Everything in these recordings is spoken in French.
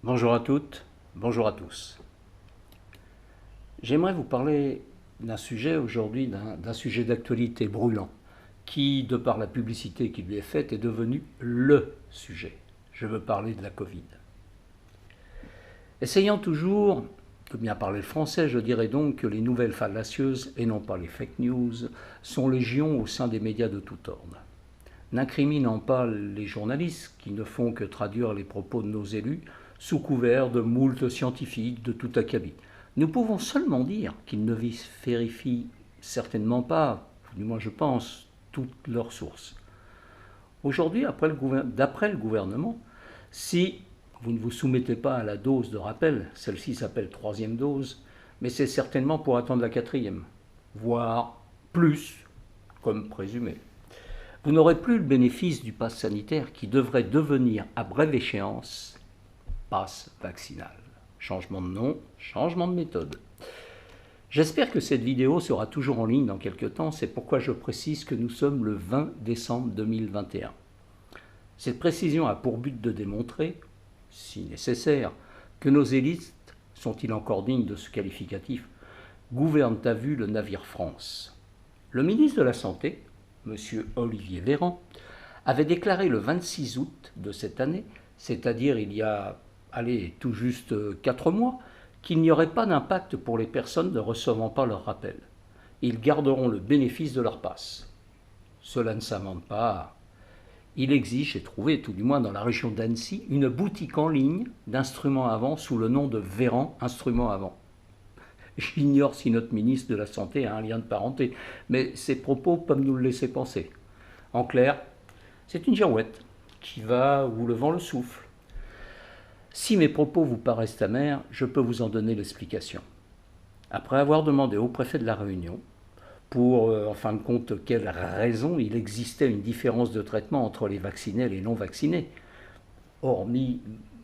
Bonjour à toutes, bonjour à tous. J'aimerais vous parler d'un sujet aujourd'hui, d'un sujet d'actualité brûlant, qui, de par la publicité qui lui est faite, est devenu LE sujet. Je veux parler de la Covid. Essayant toujours de bien parler le français, je dirais donc que les nouvelles fallacieuses, et non pas les fake news, sont légion au sein des médias de tout ordre. N'incriminant pas les journalistes qui ne font que traduire les propos de nos élus sous couvert de moult scientifiques de tout acabit. Nous pouvons seulement dire qu'ils ne vérifient certainement pas, du moins je pense, toutes leurs sources. Aujourd'hui, d'après le gouvernement, si vous ne vous soumettez pas à la dose de rappel, celle-ci s'appelle troisième dose, mais c'est certainement pour attendre la quatrième, voire plus, comme présumé. Vous n'aurez plus le bénéfice du pass sanitaire qui devrait devenir à brève échéance pass vaccinal. Changement de nom, changement de méthode. J'espère que cette vidéo sera toujours en ligne dans quelques temps, c'est pourquoi je précise que nous sommes le 20 décembre 2021. Cette précision a pour but de démontrer, si nécessaire, que nos élites, sont-ils encore dignes de ce qualificatif, gouvernent à vue le navire France. Le ministre de la Santé, M. Olivier Véran, avait déclaré le 26 août de cette année, c'est-à-dire il y a, tout juste 4 mois, qu'il n'y aurait pas d'impact pour les personnes ne recevant pas leur rappel. Ils garderont le bénéfice de leur passe. Cela ne s'invente pas. Il existe, j'ai trouvé, tout du moins dans la région d'Annecy, une boutique en ligne d'instruments avant sous le nom de Véran Instruments avant. J'ignore si notre ministre de la Santé a un lien de parenté, mais ses propos peuvent nous le laisser penser. En clair, c'est une girouette qui va où le vent le souffle. Si mes propos vous paraissent amers, je peux vous en donner l'explication. Après avoir demandé au préfet de la Réunion, pour, en fin de compte, quelle raison il existait une différence de traitement entre les vaccinés et les non-vaccinés, hormis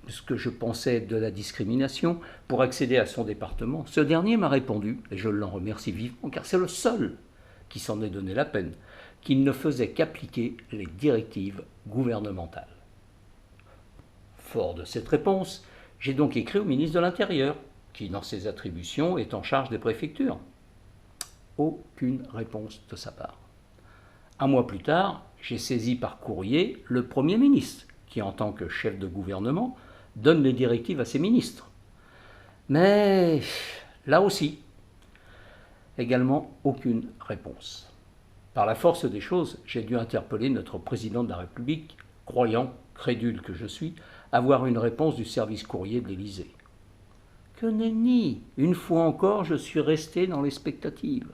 ce que je pensais de la discrimination, pour accéder à son département, ce dernier m'a répondu, et je l'en remercie vivement, car c'est le seul qui s'en est donné la peine, qu'il ne faisait qu'appliquer les directives gouvernementales. Fort de cette réponse, j'ai donc écrit au ministre de l'Intérieur, qui, dans ses attributions, est en charge des préfectures. Aucune réponse de sa part. Un mois plus tard, j'ai saisi par courrier le Premier ministre, qui, en tant que chef de gouvernement, donne les directives à ses ministres. Mais là aussi, également aucune réponse. Par la force des choses, j'ai dû interpeller notre président de la République, croyant, crédule que je suis, avoir une réponse du service courrier de l'Élysée. Que nenni! Une fois encore, je suis resté dans l'expectative.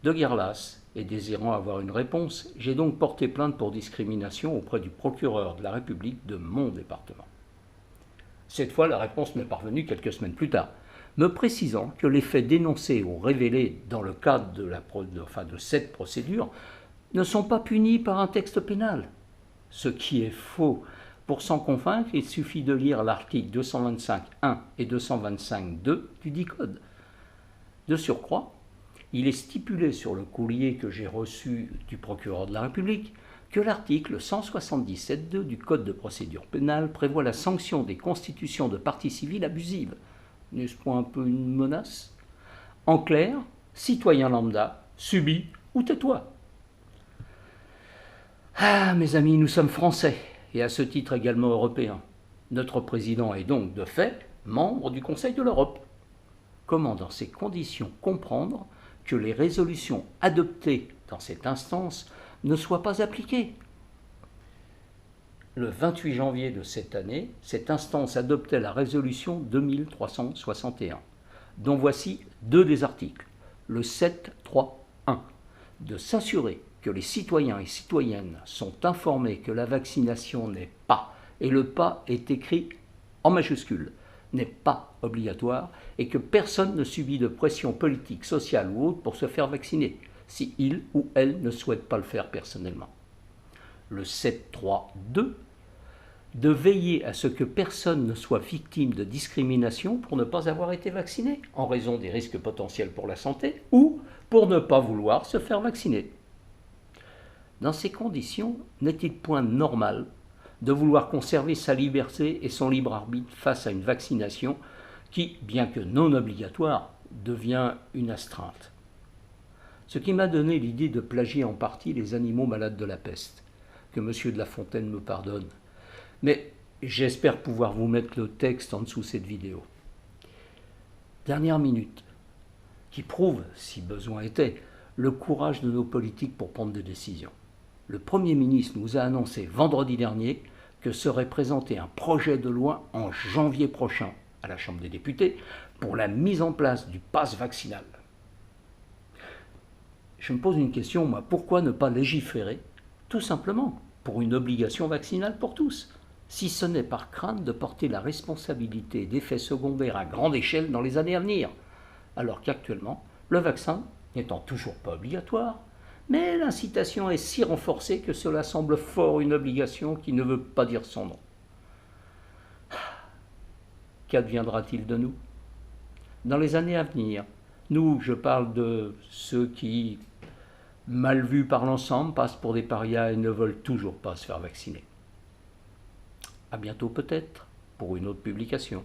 De guerre lasse et désirant avoir une réponse, j'ai donc porté plainte pour discrimination auprès du procureur de la République de mon département. Cette fois, la réponse m'est parvenue quelques semaines plus tard, me précisant que les faits dénoncés ou révélés dans le cadre de cette procédure ne sont pas punis par un texte pénal. Ce qui est faux. Pour s'en convaincre, il suffit de lire l'article 225.1 et 225.2 du dit code. De surcroît, il est stipulé sur le courrier que j'ai reçu du procureur de la République que l'article 177.2 du Code de procédure pénale prévoit la sanction des constitutions de partie civile abusives. N'est-ce pas un peu une menace? En clair, citoyen lambda, subis ou tais-toi. Ah, mes amis, nous sommes français, et à ce titre également européens. Notre président est donc, de fait, membre du Conseil de l'Europe. Comment, dans ces conditions, comprendre que les résolutions adoptées dans cette instance ne soient pas appliquées? Le 28 janvier de cette année, cette instance adoptait la résolution 2361, dont voici 2 des articles. Le 7.3.1, de s'assurer que les citoyens et citoyennes sont informés que la vaccination n'est pas, et le pas est écrit en majuscule, n'est pas obligatoire et que personne ne subit de pression politique, sociale ou autre pour se faire vacciner, si il ou elle ne souhaite pas le faire personnellement. Le 7.3.2, de veiller à ce que personne ne soit victime de discrimination pour ne pas avoir été vacciné, en raison des risques potentiels pour la santé, ou pour ne pas vouloir se faire vacciner. Dans ces conditions, n'est-il point normal de vouloir conserver sa liberté et son libre arbitre face à une vaccination qui, bien que non obligatoire, devient une astreinte. Ce qui m'a donné l'idée de plagier en partie les animaux malades de la peste. Que M. de La Fontaine me pardonne. Mais j'espère pouvoir vous mettre le texte en dessous de cette vidéo. Dernière minute, qui prouve, si besoin était, le courage de nos politiques pour prendre des décisions. Le Premier ministre nous a annoncé vendredi dernier que serait présenté un projet de loi en janvier prochain à la Chambre des députés pour la mise en place du pass vaccinal. Je me pose une question, moi, pourquoi ne pas légiférer tout simplement pour une obligation vaccinale pour tous, si ce n'est par crainte de porter la responsabilité d'effets secondaires à grande échelle dans les années à venir, alors qu'actuellement, le vaccin n'étant toujours pas obligatoire, mais l'incitation est si renforcée que cela semble fort une obligation qui ne veut pas dire son nom. Qu'adviendra-t-il de nous? Dans les années à venir, nous, je parle de ceux qui, mal vus par l'ensemble, passent pour des parias et ne veulent toujours pas se faire vacciner. À bientôt peut-être, pour une autre publication.